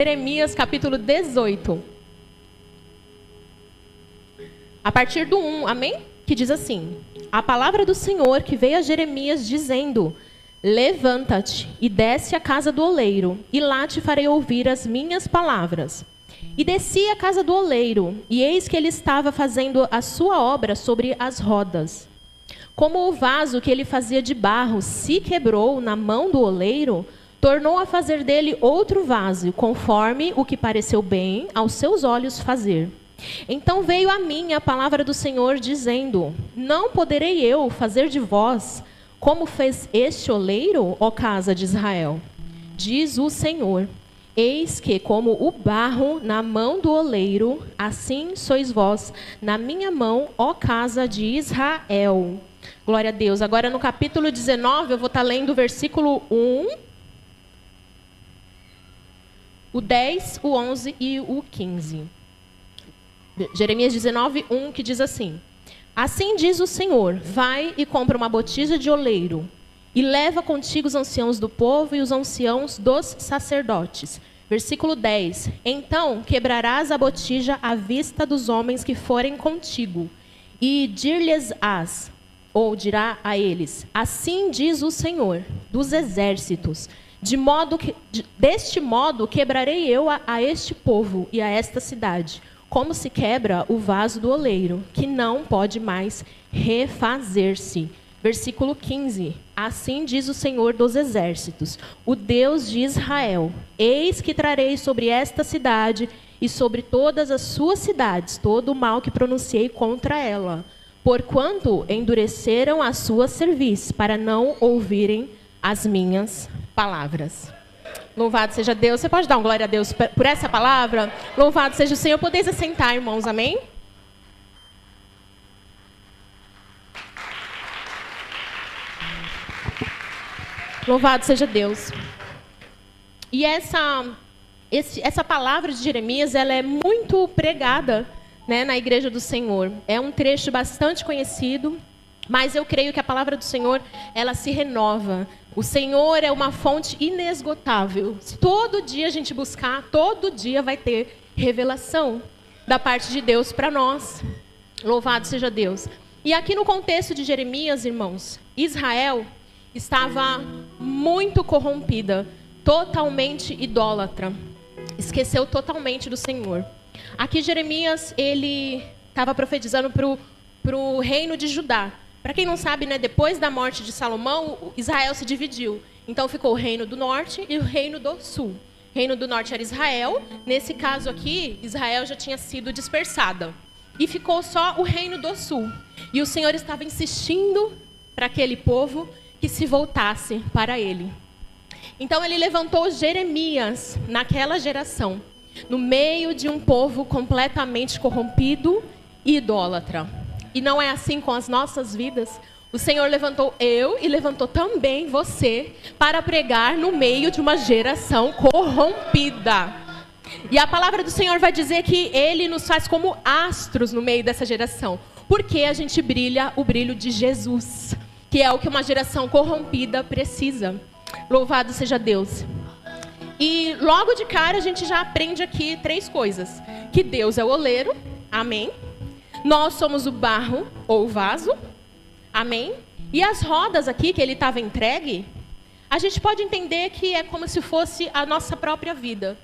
Jeremias capítulo 18. A partir do 1, amém? Que diz assim: a palavra do Senhor que veio a Jeremias dizendo: levanta-te e desce à casa do oleiro, e lá te farei ouvir as minhas palavras. E desci à casa do oleiro, e eis que ele estava fazendo a sua obra sobre as rodas. Como o vaso que ele fazia de barro se quebrou na mão do oleiro, tornou a fazer dele outro vaso, conforme o que pareceu bem aos seus olhos fazer. Então veio a mim a palavra do Senhor, dizendo: não poderei eu fazer de vós como fez este oleiro, ó casa de Israel? Diz o Senhor: eis que, como o barro na mão do oleiro, assim sois vós na minha mão, ó casa de Israel. Glória a Deus. Agora no capítulo 19, eu vou estar lendo o versículo 1, o 10, o 11 e o 15. Jeremias 19, 1, que diz assim: assim diz o Senhor: vai e compra uma botija de oleiro, e leva contigo os anciãos do povo e os anciãos dos sacerdotes. Versículo 10. Então quebrarás a botija à vista dos homens que forem contigo, e dir-lhes-ás, ou dirá a eles: assim diz o Senhor dos exércitos, deste modo quebrarei eu a este povo e a esta cidade, como se quebra o vaso do oleiro, que não pode mais refazer-se. Versículo 15. Assim diz o Senhor dos exércitos, o Deus de Israel: eis que trarei sobre esta cidade e sobre todas as suas cidades todo o mal que pronunciei contra ela, porquanto endureceram a sua cerviz, para não ouvirem as minhas palavras. Louvado seja Deus. Você pode dar um glória a Deus por essa palavra? Louvado seja o Senhor. Podeis assentar, irmãos. Amém? Louvado seja Deus. E essa palavra de Jeremias, ela é muito pregada, né, na igreja do Senhor. É um trecho bastante conhecido, mas eu creio que a palavra do Senhor, ela se renova. O Senhor é uma fonte inesgotável. Se todo dia a gente buscar, todo dia vai ter revelação da parte de Deus para nós. Louvado seja Deus. E aqui no contexto de Jeremias, irmãos, Israel estava muito corrompida, totalmente idólatra. Esqueceu totalmente do Senhor. Aqui Jeremias, ele estava profetizando para o reino de Judá. Para quem não sabe, né, depois da morte de Salomão, Israel se dividiu. Então ficou o reino do norte e o reino do sul. O reino do norte era Israel. Nesse caso aqui, Israel já tinha sido dispersada. E ficou só o reino do sul. E o Senhor estava insistindo para aquele povo que se voltasse para ele. Então ele levantou Jeremias naquela geração, no meio de um povo completamente corrompido e idólatra. E não é assim com as nossas vidas. O Senhor levantou eu e levantou também você para pregar no meio de uma geração corrompida. E a palavra do Senhor vai dizer que Ele nos faz como astros no meio dessa geração. Porque a gente brilha o brilho de Jesus, que é o que uma geração corrompida precisa. Louvado seja Deus. E logo de cara a gente já aprende aqui 3 coisas. Que Deus é o oleiro, amém. Nós somos o barro ou o vaso, amém. E as rodas aqui que ele estava entregue, a gente pode entender que é como se fosse a nossa própria vida.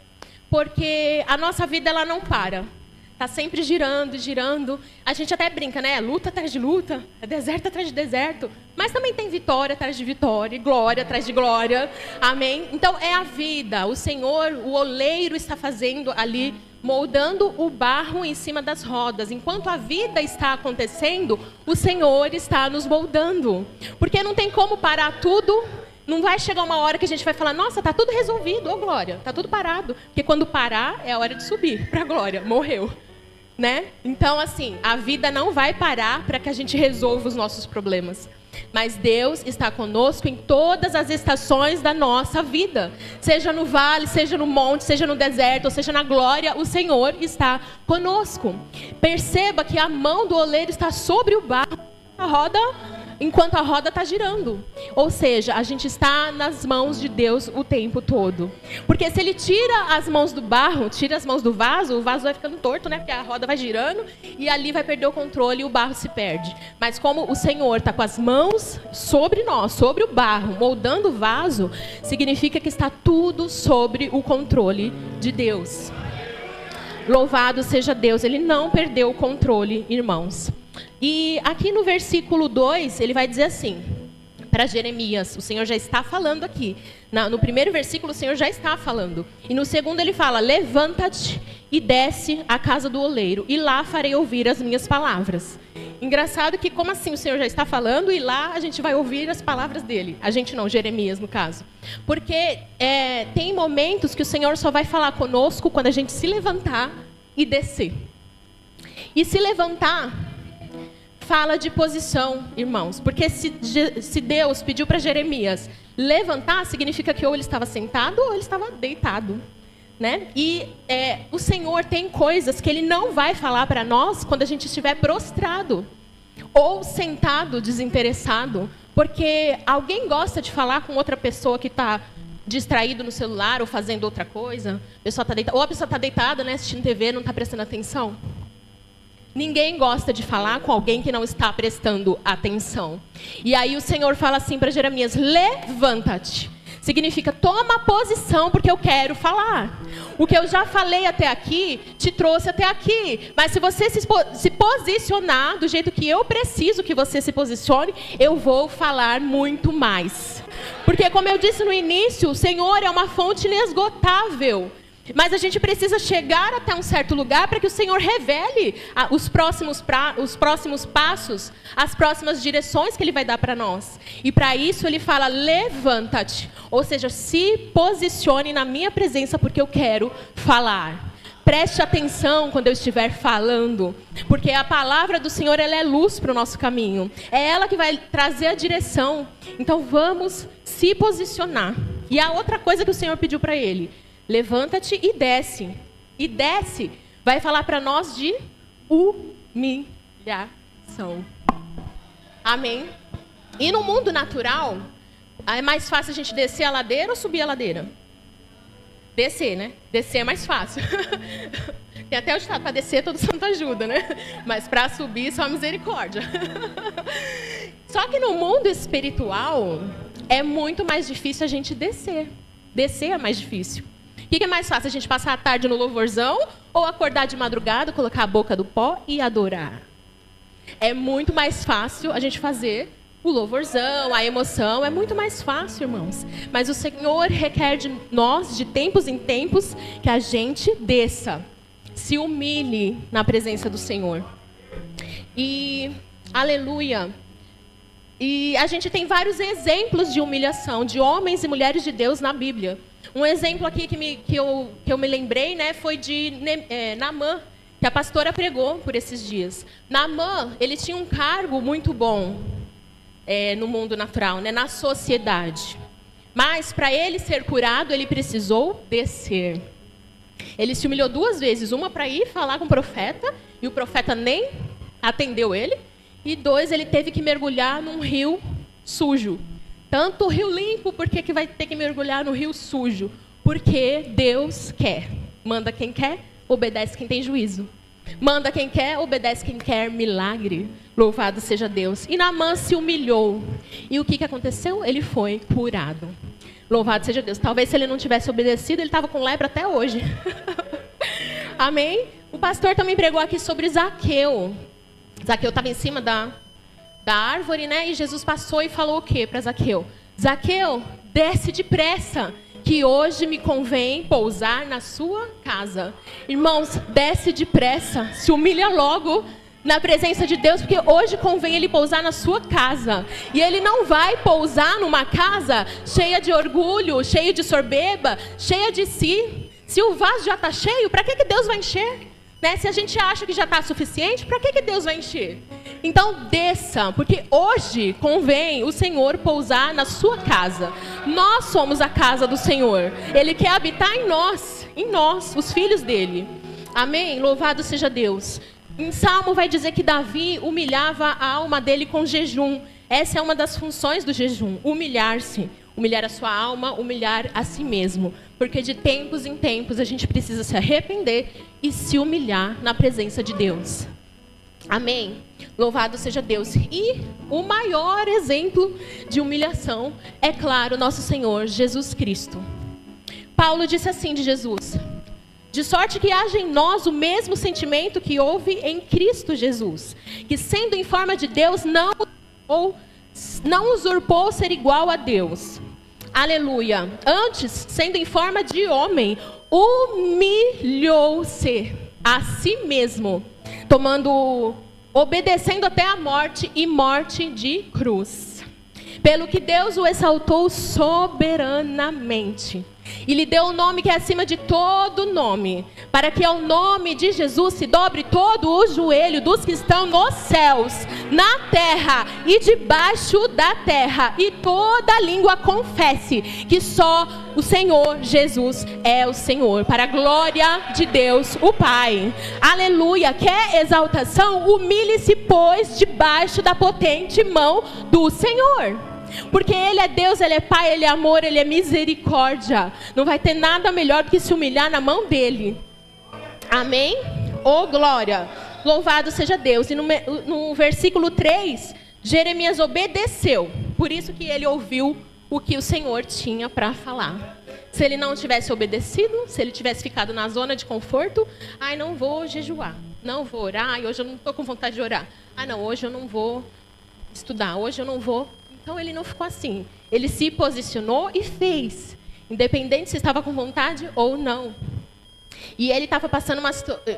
Porque a nossa vida, ela não para. Está sempre girando, girando. A gente até brinca, né? Luta atrás de luta, é deserto atrás de deserto. Mas também tem vitória atrás de vitória, glória atrás de glória. Amém? Então é a vida. O Senhor, o oleiro, está fazendo ali, moldando o barro em cima das rodas. Enquanto a vida está acontecendo, o Senhor está nos moldando. Porque não tem como parar tudo. Não vai chegar uma hora que a gente vai falar: nossa, está tudo resolvido, ô glória, está tudo parado. Porque quando parar, é a hora de subir para a glória, morreu. Né? Então, assim, a vida não vai parar para que a gente resolva os nossos problemas. Mas Deus está conosco em todas as estações da nossa vida. Seja no vale, seja no monte, seja no deserto, ou seja na glória, o Senhor está conosco. Perceba que a mão do oleiro está sobre o barro. A roda enquanto a roda está girando. Ou seja, a gente está nas mãos de Deus o tempo todo. Porque se ele tira as mãos do barro, tira as mãos do vaso, o vaso vai ficando torto, né? Porque a roda vai girando e ali vai perder o controle e o barro se perde. Mas como o Senhor está com as mãos sobre nós, sobre o barro, moldando o vaso, significa que está tudo sobre o controle de Deus. Louvado seja Deus, ele não perdeu o controle, irmãos. E aqui no versículo 2, ele vai dizer assim, para Jeremias, o Senhor já está falando aqui. No primeiro versículo, o Senhor já está falando. E no segundo ele fala, levanta-te e desce à casa do oleiro, e lá farei ouvir as minhas palavras. Engraçado que, como assim o Senhor já está falando, e lá a gente vai ouvir as palavras dele. A gente não, Jeremias no caso. Porque tem momentos que o Senhor só vai falar conosco quando a gente se levantar e descer. E se levantar fala de posição, irmãos. Porque se Deus pediu para Jeremias levantar, significa que ou ele estava sentado ou ele estava deitado. Né? E o Senhor tem coisas que Ele não vai falar para nós quando a gente estiver prostrado ou sentado, desinteressado, porque alguém gosta de falar com outra pessoa que está distraído no celular ou fazendo outra coisa. A pessoa tá deitada, ou a pessoa está deitada, né, assistindo TV, não está prestando atenção. Ninguém gosta de falar com alguém que não está prestando atenção. E aí o Senhor fala assim para Jeremias, levanta-te. Significa, toma posição, porque eu quero falar. O que eu já falei até aqui, te trouxe até aqui. Mas se você se posicionar do jeito que eu preciso que você se posicione, eu vou falar muito mais. Porque, como eu disse no início, o Senhor é uma fonte inesgotável. Mas a gente precisa chegar até um certo lugar para que o Senhor revele os próximos passos, as próximas direções que Ele vai dar para nós. E para isso Ele fala, levanta-te. Ou seja, se posicione na minha presença porque eu quero falar. Preste atenção quando eu estiver falando, porque a palavra do Senhor ela é luz para o nosso caminho. É ela que vai trazer a direção. Então vamos se posicionar. E a outra coisa que o Senhor pediu para ele, levanta-te e desce. E desce vai falar para nós de humilhação. Amém? E no mundo natural, é mais fácil a gente descer a ladeira ou subir a ladeira? Descer, né? Descer é mais fácil. Tem até o ditado, para descer todo santo ajuda, né? Mas para subir só misericórdia. Só que no mundo espiritual é muito mais difícil a gente descer. Descer é mais difícil. O que é mais fácil? A gente passar a tarde no louvorzão ou acordar de madrugada, colocar a boca do pó e adorar? É muito mais fácil a gente fazer o louvorzão, a emoção, é muito mais fácil, irmãos. Mas o Senhor requer de nós, de tempos em tempos, que a gente desça, se humilhe na presença do Senhor. E, aleluia. E a gente tem vários exemplos de humilhação, de homens e mulheres de Deus na Bíblia. Um exemplo aqui que eu me lembrei, né, foi de Naamã, que a pastora pregou por esses dias. Naamã, ele tinha um cargo muito bom no mundo natural, né, na sociedade. Mas, para ele ser curado, ele precisou descer. Ele se humilhou 2 vezes. Uma para ir falar com o profeta, e o profeta nem atendeu ele. E 2, ele teve que mergulhar num rio sujo. Tanto o rio limpo, por que vai ter que mergulhar no rio sujo? Porque Deus quer. Manda quem quer, obedece quem tem juízo. Manda quem quer, obedece quem quer milagre. Louvado seja Deus. E Naamã se humilhou. E o que aconteceu? Ele foi curado. Louvado seja Deus. Talvez se ele não tivesse obedecido, ele estava com lepra até hoje. Amém? O pastor também pregou aqui sobre Zaqueu. Zaqueu estava em cima da árvore, né? E Jesus passou e falou o quê para Zaqueu? Zaqueu, desce depressa, que hoje me convém pousar na sua casa. Irmãos, desce depressa, se humilha logo na presença de Deus, porque hoje convém ele pousar na sua casa. E ele não vai pousar numa casa cheia de orgulho, cheia de soberba, cheia de si. Se o vaso já está cheio, para que Deus vai encher? Né? Se a gente acha que já está suficiente, para que Deus vai encher? Então desça, porque hoje convém o Senhor pousar na sua casa. Nós somos a casa do Senhor. Ele quer habitar em nós, os filhos dele. Amém? Louvado seja Deus. Em Salmo vai dizer que Davi humilhava a alma dele com jejum. Essa é uma das funções do jejum, humilhar-se. Humilhar a sua alma, humilhar a si mesmo. Porque de tempos em tempos a gente precisa se arrepender e se humilhar na presença de Deus. Amém? Louvado seja Deus. E o maior exemplo de humilhação é, claro, nosso Senhor Jesus Cristo. Paulo disse assim de Jesus: de sorte que haja em nós o mesmo sentimento que houve em Cristo Jesus, que sendo em forma de Deus não usurpou ser igual a Deus. Aleluia. Antes, sendo em forma de homem, humilhou-se a si mesmo, obedecendo até a morte e morte de cruz. Pelo que Deus o exaltou soberanamente e lhe deu o nome que é acima de todo nome, para que ao nome de Jesus se dobre todo o joelho dos que estão nos céus, na terra e debaixo da terra, e toda língua confesse que só o Senhor Jesus é o Senhor, para a glória de Deus o Pai. Aleluia. Quer exaltação? Humilhe-se, pois, debaixo da potente mão do Senhor. Porque Ele é Deus, Ele é Pai, Ele é amor, Ele é misericórdia. Não vai ter nada melhor do que se humilhar na mão dEle. Amém? Oh, glória. Louvado seja Deus. E no versículo 3, Jeremias obedeceu. Por isso que ele ouviu o que o Senhor tinha para falar. Se ele não tivesse obedecido, se ele tivesse ficado na zona de conforto, não vou jejuar, não vou orar, hoje eu não estou com vontade de orar. Não, hoje eu não vou estudar, hoje eu não vou. Então ele não ficou assim. Ele se posicionou e fez, independente se estava com vontade ou não. E ele estava passando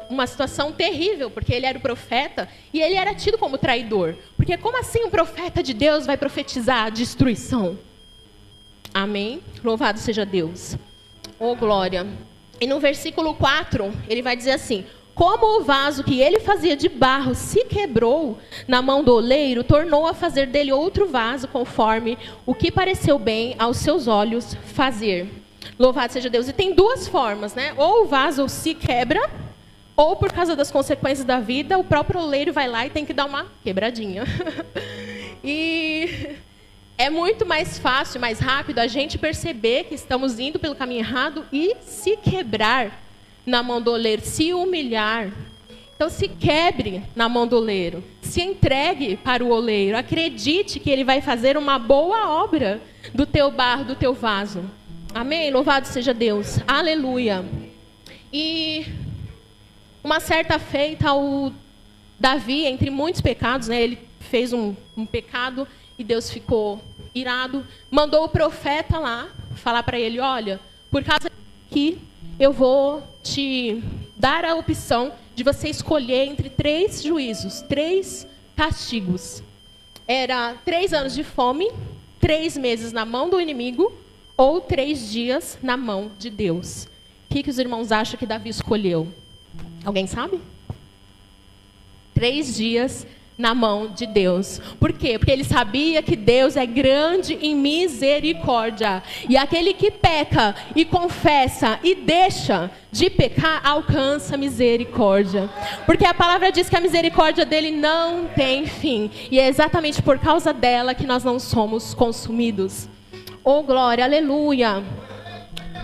uma situação terrível, porque ele era o profeta e ele era tido como traidor. Porque como assim um profeta de Deus vai profetizar a destruição? Amém? Louvado seja Deus. Oh, glória. E no versículo 4, ele vai dizer assim: como o vaso que ele fazia de barro se quebrou na mão do oleiro, tornou a fazer dele outro vaso, conforme o que pareceu bem aos seus olhos fazer. Louvado seja Deus. E tem duas formas, né? Ou o vaso se quebra, ou por causa das consequências da vida, o próprio oleiro vai lá e tem que dar uma quebradinha. E é muito mais fácil, mais rápido a gente perceber que estamos indo pelo caminho errado e se quebrar na mão do oleiro, se humilhar. Então se quebre na mão do oleiro, se entregue para o oleiro, acredite que ele vai fazer uma boa obra do teu barro, do teu vaso. Amém? Louvado seja Deus. Aleluia. E uma certa feita, o Davi, entre muitos pecados, né, ele fez um pecado e Deus ficou irado, mandou o profeta lá falar para ele: olha, por causa que eu vou te dar a opção de você escolher entre 3 juízos, 3 castigos. Era 3 anos de fome, 3 meses na mão do inimigo, ou 3 dias na mão de Deus. O que os irmãos acham que Davi escolheu? Alguém sabe? 3 dias na mão de Deus. Por quê? Porque ele sabia que Deus é grande em misericórdia. E aquele que peca e confessa e deixa de pecar, alcança misericórdia. Porque a palavra diz que a misericórdia dele não tem fim. E é exatamente por causa dela que nós não somos consumidos. Oh, glória, aleluia.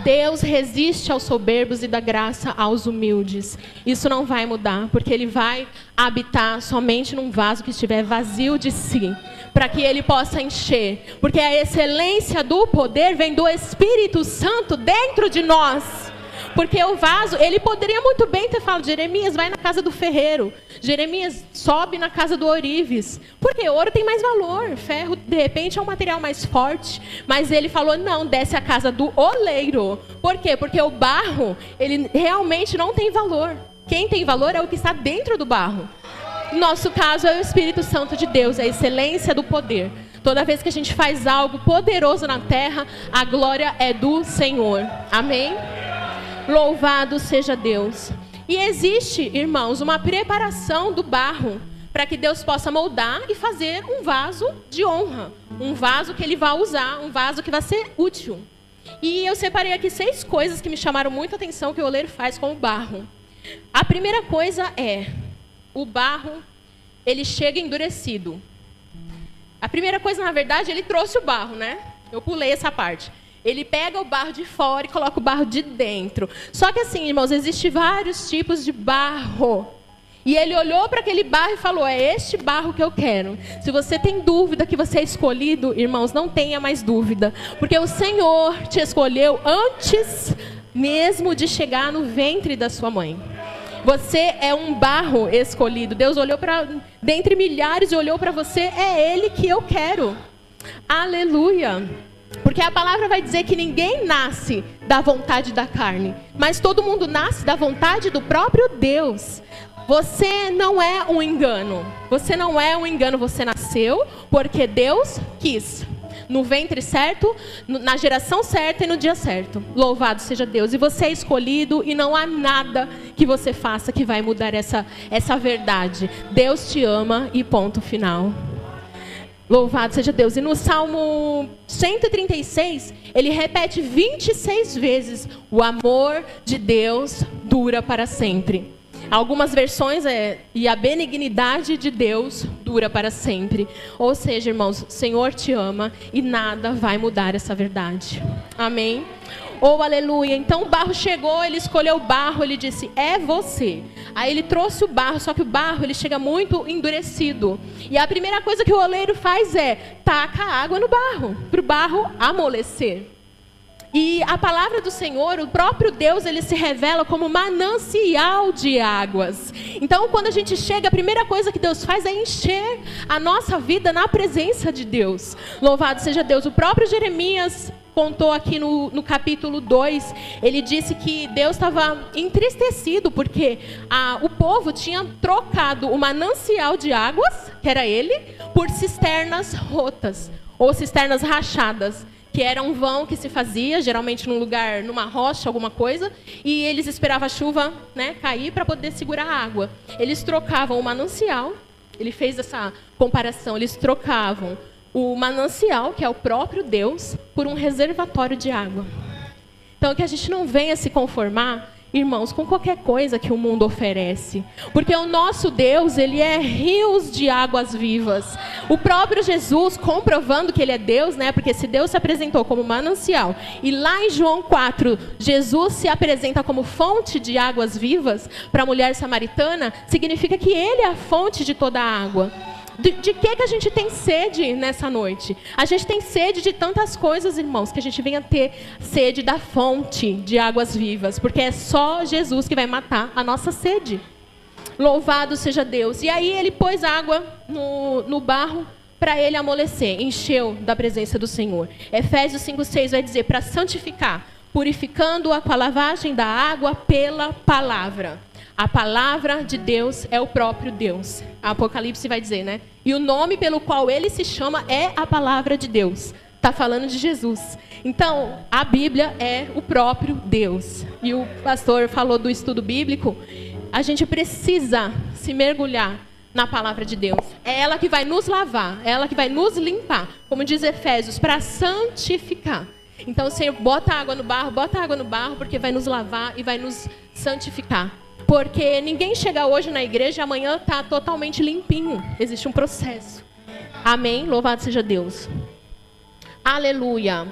Deus resiste aos soberbos e dá graça aos humildes. Isso não vai mudar, porque Ele vai habitar somente num vaso que estiver vazio de si, para que Ele possa encher. Porque a excelência do poder vem do Espírito Santo dentro de nós. Porque o vaso, ele poderia muito bem ter falado: Jeremias, vai na casa do ferreiro. Jeremias, sobe na casa do ourives. Porque ouro tem mais valor. Ferro, de repente, é um material mais forte. Mas ele falou: não, desce à casa do oleiro. Por quê? Porque o barro, ele realmente não tem valor. Quem tem valor é o que está dentro do barro. No nosso caso, é o Espírito Santo de Deus, a excelência do poder. Toda vez que a gente faz algo poderoso na terra, a glória é do Senhor. Amém? Louvado seja Deus. E existe, irmãos, uma preparação do barro para que Deus possa moldar e fazer um vaso de honra. Um vaso que Ele vai usar, um vaso que vai ser útil. E eu separei aqui 6 coisas que me chamaram muita atenção que o oleiro faz com o barro. A primeira coisa é: o barro, ele chega endurecido. A primeira coisa, na verdade, ele trouxe o barro, né? Eu pulei essa parte. Ele pega o barro de fora e coloca o barro de dentro. Só que assim, irmãos, existem vários tipos de barro. E ele olhou para aquele barro e falou, é este barro que eu quero. Se você tem dúvida que você é escolhido, irmãos, não tenha mais dúvida. Porque o Senhor te escolheu antes mesmo de chegar no ventre da sua mãe. Você é um barro escolhido. Deus olhou para dentre milhares e olhou para você, é Ele que eu quero. Aleluia. Porque a palavra vai dizer que ninguém nasce da vontade da carne, mas todo mundo nasce da vontade do próprio Deus. Você não é um engano. Você não é um engano. Você nasceu porque Deus quis. No ventre certo, na geração certa e no dia certo. Louvado seja Deus. E você é escolhido e não há nada que você faça que vai mudar essa verdade. Deus te ama e ponto final. Louvado seja Deus. E no Salmo 136, ele repete 26 vezes: o amor de Deus dura para sempre. Algumas versões e a benignidade de Deus dura para sempre. Ou seja, irmãos, o Senhor te ama e nada vai mudar essa verdade. Amém? Oh, aleluia. Então o barro chegou, ele escolheu o barro, ele disse, é você. Aí ele trouxe o barro, só que o barro ele chega muito endurecido. E a primeira coisa que o oleiro faz é taca água no barro, para o barro amolecer. E a palavra do Senhor, o próprio Deus, ele se revela como manancial de águas. Então, quando a gente chega, a primeira coisa que Deus faz é encher a nossa vida na presença de Deus. Louvado seja Deus. O próprio Jeremias contou aqui no capítulo 2, ele disse que Deus estava entristecido porque o povo tinha trocado o manancial de águas, que era ele, por cisternas rotas, ou cisternas rachadas, que era um vão que se fazia, geralmente num lugar, numa rocha, alguma coisa, e eles esperavam a chuva, né, cair para poder segurar a água. Eles trocavam o manancial, ele fez essa comparação, eles trocavam o manancial, que é o próprio Deus, por um reservatório de água. Então, que a gente não venha se conformar, irmãos, com qualquer coisa que o mundo oferece. Porque o nosso Deus, ele é rios de águas vivas. O próprio Jesus, comprovando que ele é Deus, né? Porque se Deus se apresentou como manancial, e lá em João 4, Jesus se apresenta como fonte de águas vivas para a mulher samaritana, significa que ele é a fonte de toda a água. De que a gente tem sede nessa noite? A gente tem sede de tantas coisas, irmãos, que a gente venha ter sede da fonte de águas vivas, porque é só Jesus que vai matar a nossa sede. Louvado seja Deus. E aí ele pôs água no barro para ele amolecer, encheu da presença do Senhor. Efésios 5:6 vai dizer, para santificar, purificando-a com a lavagem da água pela palavra. A palavra de Deus é o próprio Deus. A Apocalipse vai dizer, né? E o nome pelo qual ele se chama é a palavra de Deus. Está falando de Jesus. Então, a Bíblia é o próprio Deus. E o pastor falou do estudo bíblico. A gente precisa se mergulhar na palavra de Deus. É ela que vai nos lavar. É ela que vai nos limpar. Como diz Efésios, para santificar. Então, o Senhor bota água no barro, porque vai nos lavar e vai nos santificar. Porque ninguém chega hoje na igreja e amanhã está totalmente limpinho. Existe um processo. Amém? Louvado seja Deus. Aleluia.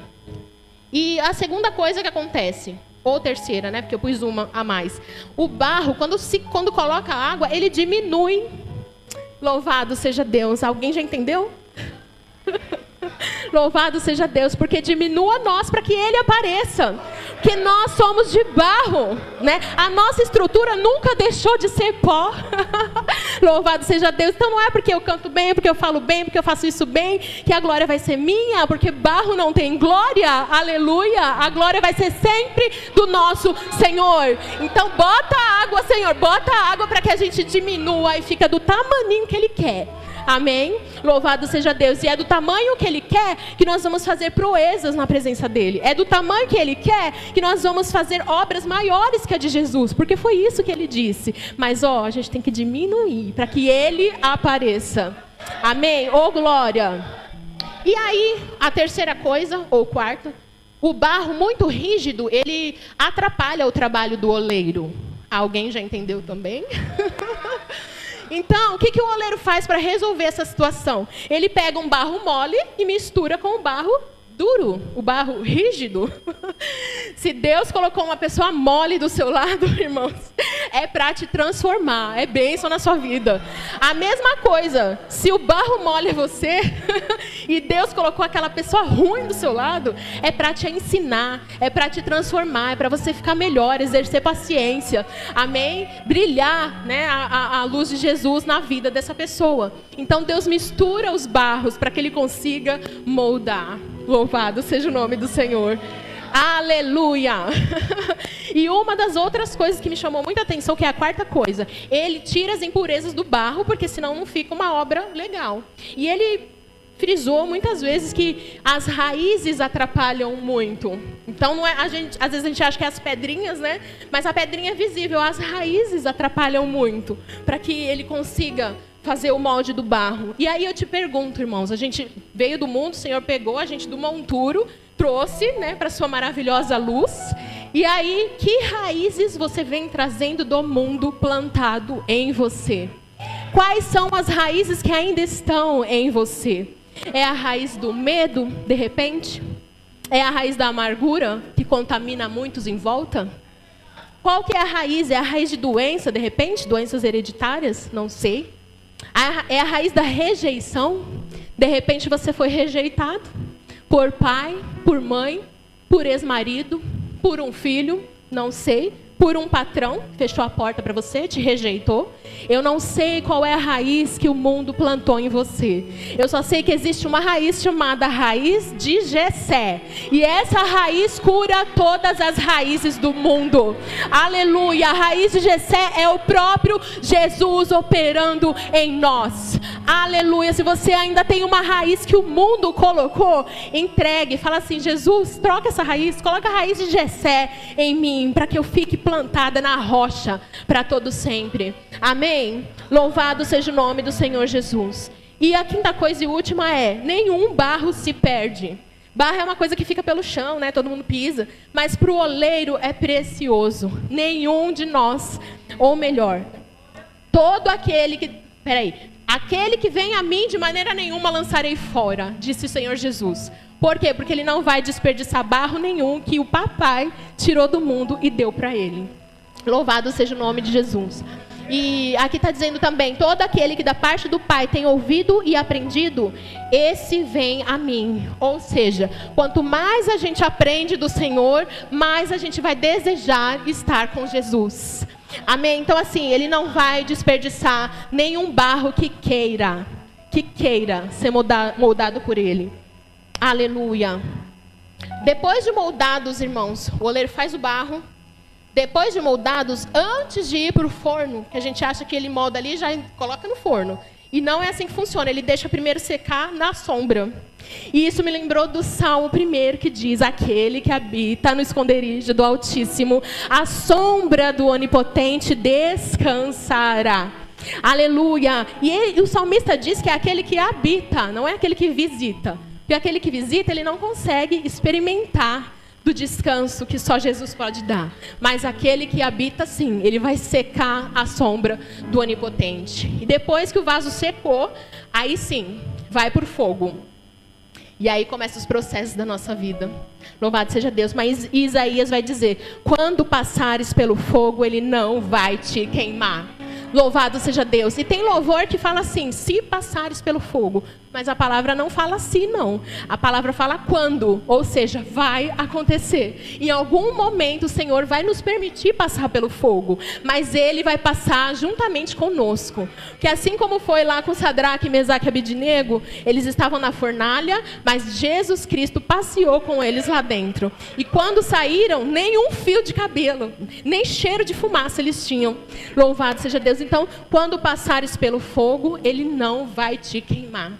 E a segunda coisa que acontece, ou terceira, né? Porque eu pus uma a mais. O barro, quando coloca água, ele diminui. Louvado seja Deus. Alguém já entendeu? Louvado seja Deus, porque diminua nós para que Ele apareça. Porque nós somos de barro, né? A nossa estrutura nunca deixou de ser pó. Louvado seja Deus. Então não é porque eu canto bem, porque eu falo bem, porque eu faço isso bem, que a glória vai ser minha, porque barro não tem glória. Aleluia. A glória vai ser sempre do nosso Senhor. Então bota a água, Senhor, bota a água para que a gente diminua e fica do tamaninho que Ele quer. Amém? Louvado seja Deus. E é do tamanho que Ele quer que nós vamos fazer proezas na presença dEle. É do tamanho que Ele quer que nós vamos fazer obras maiores que a de Jesus. Porque foi isso que Ele disse. Mas, a gente tem que diminuir para que Ele apareça. Amém? Oh, glória. E aí, a terceira coisa, ou quarta, o barro muito rígido, ele atrapalha o trabalho do oleiro. Alguém já entendeu também? Então, o que o oleiro faz para resolver essa situação? Ele pega um barro mole e mistura com o barro duro, o barro rígido. Se Deus colocou uma pessoa mole do seu lado, irmãos, é para te transformar, é bênção na sua vida. A mesma coisa, se o barro mole é você e Deus colocou aquela pessoa ruim do seu lado, é para te ensinar, é para te transformar, é para você ficar melhor, exercer paciência, amém? Brilhar, né, a luz de Jesus na vida dessa pessoa. Então Deus mistura os barros para que Ele consiga moldar. Louvado seja o nome do Senhor. Aleluia! E uma das outras coisas que me chamou muita atenção, que é a quarta coisa, ele tira as impurezas do barro, porque senão não fica uma obra legal. E ele frisou muitas vezes que as raízes atrapalham muito. Então, não é, às vezes a gente acha que é as pedrinhas, né? Mas a pedrinha é visível, as raízes atrapalham muito, para que ele consiga fazer o molde do barro. E aí eu te pergunto, irmãos, a gente veio do mundo, o Senhor pegou a gente do monturo, trouxe, né, para sua maravilhosa luz. E aí, que raízes você vem trazendo do mundo plantado em você? Quais são as raízes que ainda estão em você? É a raiz do medo, de repente? É a raiz da amargura, que contamina muitos em volta? Qual que é a raiz? É a raiz de doença, de repente? Doenças hereditárias? Não sei. É a raiz da rejeição. De repente você foi rejeitado por pai, por mãe, por ex-marido, por um filho, não sei, por um patrão, fechou a porta para você, te rejeitou. Eu não sei qual é a raiz que o mundo plantou em você. Eu só sei que existe uma raiz chamada raiz de Jessé. E essa raiz cura todas as raízes do mundo. Aleluia! A raiz de Jessé é o próprio Jesus operando em nós. Aleluia! Se você ainda tem uma raiz que o mundo colocou, entregue. Fala assim, Jesus, troca essa raiz, coloca a raiz de Jessé em mim, para que eu fique plantada na rocha para todo sempre. Amém? Louvado seja o nome do Senhor Jesus. E a quinta coisa e última é, nenhum barro se perde. Barro é uma coisa que fica pelo chão, né? Todo mundo pisa. Mas para o oleiro é precioso. Nenhum de nós, ou melhor, todo aquele que... aquele que vem a mim de maneira nenhuma lançarei fora, disse o Senhor Jesus. Por quê? Porque ele não vai desperdiçar barro nenhum que o papai tirou do mundo e deu para ele. Louvado seja o nome de Jesus. E aqui está dizendo também, todo aquele que da parte do Pai tem ouvido e aprendido, esse vem a mim. Ou seja, quanto mais a gente aprende do Senhor, mais a gente vai desejar estar com Jesus. Amém? Então assim, ele não vai desperdiçar nenhum barro que queira ser moldado por ele. Aleluia. Depois de moldados, irmãos, o oleiro faz o barro. Depois de moldados, antes de ir para o forno, que a gente acha que ele molda ali e já coloca no forno. E não é assim que funciona, ele deixa primeiro secar na sombra. E isso me lembrou do Salmo 1, que diz, aquele que habita no esconderijo do Altíssimo, a sombra do Onipotente descansará. Aleluia. E o salmista diz que é aquele que habita, não é aquele que visita. Porque aquele que visita, ele não consegue experimentar do descanso que só Jesus pode dar. Mas aquele que habita, sim, ele vai secar a sombra do Onipotente. E depois que o vaso secou, aí sim, vai para o fogo. E aí começam os processos da nossa vida. Louvado seja Deus. Mas Isaías vai dizer, quando passares pelo fogo, ele não vai te queimar. Louvado seja Deus. E tem louvor que fala assim, se passares pelo fogo. Mas a palavra não fala se, não. A palavra fala quando. Ou seja, vai acontecer. Em algum momento o Senhor vai nos permitir passar pelo fogo. Mas Ele vai passar juntamente conosco. Porque assim como foi lá com Sadraque, Mesaque e Abednego, eles estavam na fornalha, mas Jesus Cristo passeou com eles lá dentro. E quando saíram, nenhum fio de cabelo, nem cheiro de fumaça eles tinham. Louvado seja Deus. Então, quando passares pelo fogo, Ele não vai te queimar.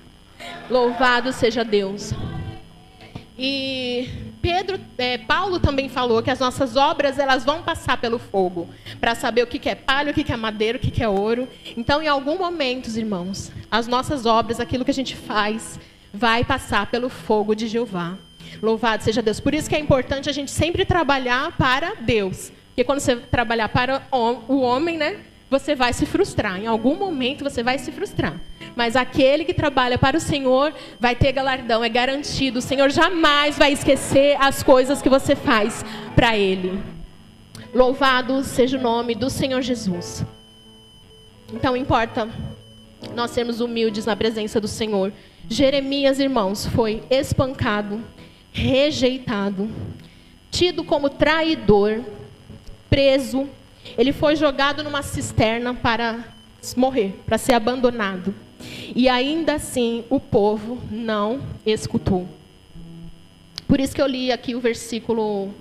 Louvado seja Deus. E Paulo também falou que as nossas obras, elas vão passar pelo fogo, para saber o que é palha, o que é madeira, o que é ouro. Então, em algum momento, irmãos, as nossas obras, aquilo que a gente faz, vai passar pelo fogo de Jeová. Louvado seja Deus. Por isso que é importante a gente sempre trabalhar para Deus. Porque quando você trabalhar para o homem, né? você vai se frustrar. Em algum momento você vai se frustrar. Mas aquele que trabalha para o Senhor vai ter galardão, é garantido. O Senhor jamais vai esquecer as coisas que você faz para Ele. Louvado seja o nome do Senhor Jesus. Então importa nós sermos humildes na presença do Senhor. Jeremias, irmãos, foi espancado, rejeitado, tido como traidor, preso. Ele foi jogado numa cisterna para morrer, para ser abandonado. E ainda assim o povo não escutou. Por isso que eu li aqui o versículo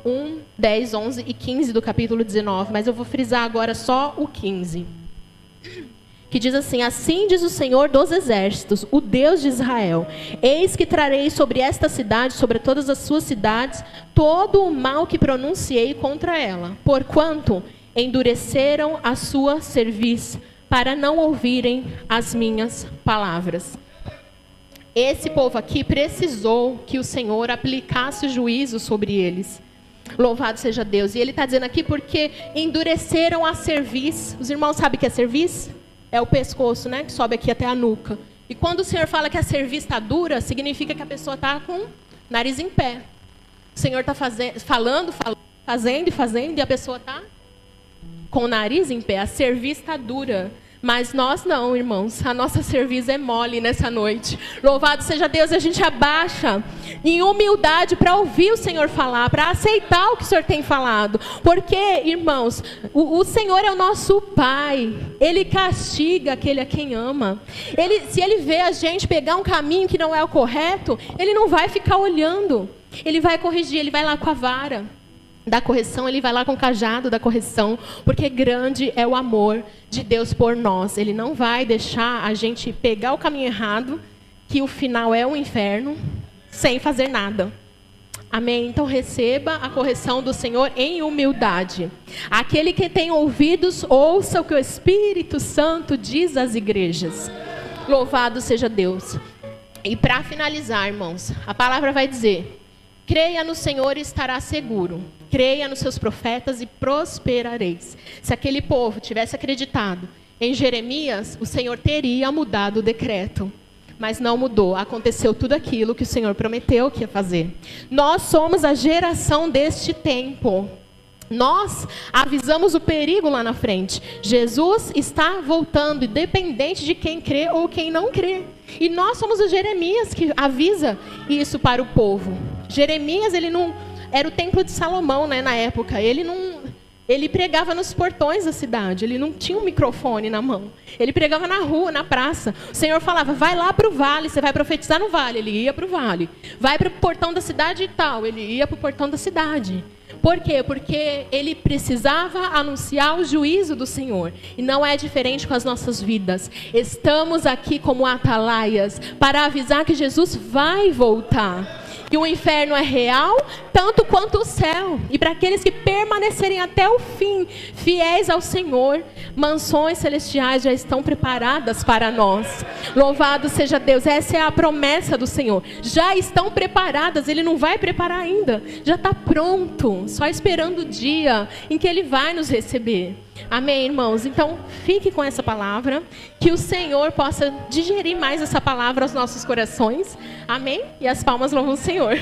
1, 10, 11 e 15 do capítulo 19. Mas eu vou frisar agora só o 15. Que diz assim: assim diz o Senhor dos exércitos, o Deus de Israel: eis que trarei sobre esta cidade, sobre todas as suas cidades, todo o mal que pronunciei contra ela, porquanto endureceram a sua cerviz, para não ouvirem as minhas palavras. Esse povo aqui precisou que o Senhor aplicasse o juízo sobre eles. Louvado seja Deus. E ele está dizendo aqui porque endureceram a cerviz. Os irmãos sabem o que é cerviz? É o pescoço, né? Que sobe aqui até a nuca. E quando o Senhor fala que a cerviz está dura, significa que a pessoa está com o nariz em pé. O Senhor está fazendo, e a pessoa está com o nariz em pé. A cerviz está dura. Mas nós não, irmãos. A nossa cerviz é mole nessa noite. Louvado seja Deus. A gente abaixa em humildade para ouvir o Senhor falar, para aceitar o que o Senhor tem falado. Porque, irmãos, o Senhor é o nosso Pai. Ele castiga aquele a quem ama. Se Ele vê a gente pegar um caminho que não é o correto, Ele não vai ficar olhando. Ele vai corrigir, Ele vai lá com a vara da correção, Ele vai lá com o cajado da correção, porque grande é o amor de Deus por nós. Ele não vai deixar a gente pegar o caminho errado, que o final é o inferno, sem fazer nada. Amém? Então receba a correção do Senhor em humildade. Aquele que tem ouvidos, ouça o que o Espírito Santo diz às igrejas. Louvado seja Deus. E para finalizar, irmãos, a palavra vai dizer: creia no Senhor e estará seguro. Creia nos seus profetas e prosperareis. Se aquele povo tivesse acreditado em Jeremias, o Senhor teria mudado o decreto. Mas não mudou. Aconteceu tudo aquilo que o Senhor prometeu que ia fazer. Nós somos a geração deste tempo. Nós avisamos o perigo lá na frente. Jesus está voltando, independente de quem crê ou quem não crê. E nós somos o Jeremias que avisa isso para o povo. Jeremias, ele não era o templo de Salomão, né, na época. Ele pregava nos portões da cidade. Ele não tinha um microfone na mão. Ele pregava na rua, na praça. O Senhor falava: vai lá para o vale, você vai profetizar no vale. Ele ia para o vale. Vai para o portão da cidade e tal. Ele ia para o portão da cidade. Por quê? Porque ele precisava anunciar o juízo do Senhor. E não é diferente com as nossas vidas. Estamos aqui como atalaias para avisar que Jesus vai voltar. Que o inferno é real, tanto quanto o céu. E para aqueles que permanecerem até o fim, fiéis ao Senhor, mansões celestiais já estão preparadas para nós. Louvado seja Deus. Essa é a promessa do Senhor. Já estão preparadas. Ele não vai preparar ainda. Já está pronto. Só esperando o dia em que Ele vai nos receber. Amém, irmãos? Então, fique com essa palavra. Que o Senhor possa digerir mais essa palavra aos nossos corações. Amém? E as palmas louvam o Senhor.